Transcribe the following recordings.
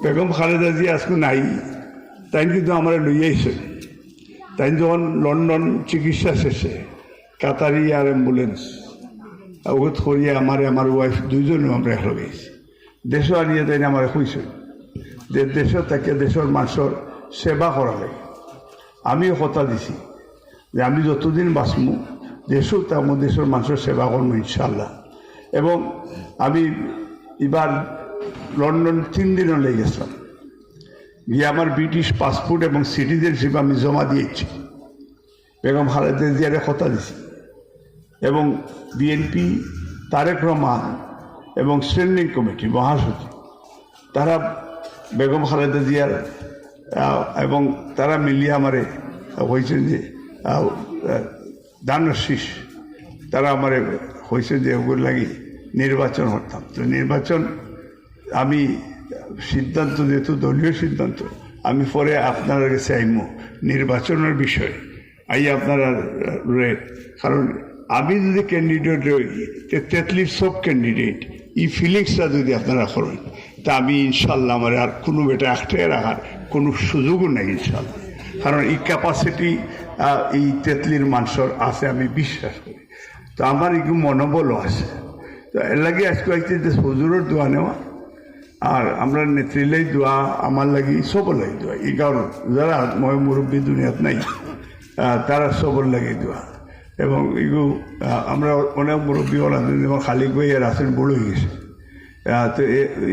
বেগম খালেদা জিয়া আজকে নাই, তাই কিন্তু আমার লইয়া আইছে। তাই যখন লন্ডন চিকিৎসা শেষে কাতারি আর অ্যাম্বুলেন্স ওগুত করিয়া আমার ওয়াইফ দুইজনও আমরা এক গেছি দেশও আনিয়ে তাই আমার কইছে যে দেশত তাকে দেশের মানুষের সেবা করা লাগে। আমিও কথা দিছি যে আমি যতদিন বাঁচমু দেশও তার দেশের মানুষের সেবা করবো ইনশাল্লাহ। এবং আমি এবার লন্ডন 3 দিনও লেগে গেছিলাম, গিয়ে আমার ব্রিটিশ পাসপোর্ট এবং সিটিজেনশিপ আমি জমা দিয়েছি, বেগম খালেদা জিয়ার কথা দিছি। এবং বিএনপি তারেক রহমান এবং স্ট্যান্ডিং কমিটি মহাসচিব তারা বেগম খালেদা জিয়ার এবং তারা মিলিয়ে আমারে হয়েছেন যে দানের শীষ, তারা আমারে হয়েছেন যে ওগুলো লাগি নির্বাচন হতাম। তো নির্বাচন আমি সিদ্ধান্ত যেহেতু দলীয় সিদ্ধান্ত, আমি পরে আপনার কাছে আইমো নির্বাচনের বিষয়ে আই আপনারা, কারণ আমি যদি ক্যান্ডিডেট হই তেতলির সব ক্যান্ডিডেট এই ফিলিংসটা যদি আপনারা করেন তা আমি ইনশাল্লাহ আমার আর কোনো বেটা একটাই রাখার কোনো সুযোগও নেই ইনশাল্লাহ। কারণ এই ক্যাপাসিটি এই তেতলির মানুষের আছে আমি বিশ্বাস করি। তো আমার একটু মনোবলও আছে। তো এর লাগে আজকে হয়েছে যে হুজুরের দোয়া নেওয়া আর আমরা নেত্রীলাই দোয়া আমার লাগি সবর লাগে দোয়া। এই কারণ যারা মই মুরব্বী দুনিয়াত নাই তারা সবর লাগে দোয়া। এবং এগুলো আমরা অনেক মুরব্বী ওলা যেমন খালিক ভাই আর আসেন বড় হয়ে গেছে, তো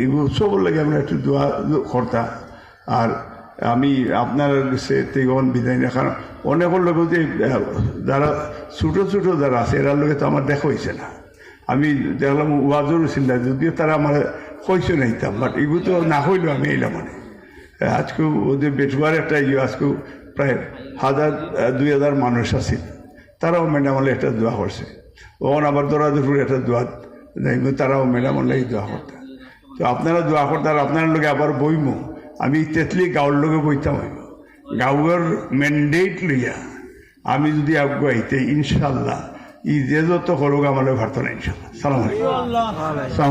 এগুলো সবর লাগে আমরা একটু দোয়া করতাম। আর আমি আপনার কাছে তেগন বিদায় না, কারণ অনেকের লোক যে যারা ছোটো ছোটো যারা আছে এরার লোকে তো আমার দেখা হয়েছে না। আমি দেখলাম ওয়াজও ছিল না, যদিও তারা আমার কইছে নাইতাম, বাট এগুলো তো না হইলেও আমি এলাম। মানে আজকেও ওদের বেটুয়ার একটা আজকেও প্রায় 1000-2000 মানুষ আছে, তারাও ম্যাডামলে একটা দোয়া করছে। ওখান আবার দৌড়াদৌড় একটা দোয়া তারাও ম্যাডামলে দোয়া করতে। তো আপনারা দোয়া করতে আর আপনার লোকে আবার বইমো, আমি তেতলি গাঁৱৰ লোকে বইতাম হইব গাঁৱৰ মেন্ডেট লইয়া আমি যদি আগুয়াইতে ইনশাল্লাহ ই যে যত করুক আমার ভারত না ইনশাল্লাহ। সালাম আলাইকুম।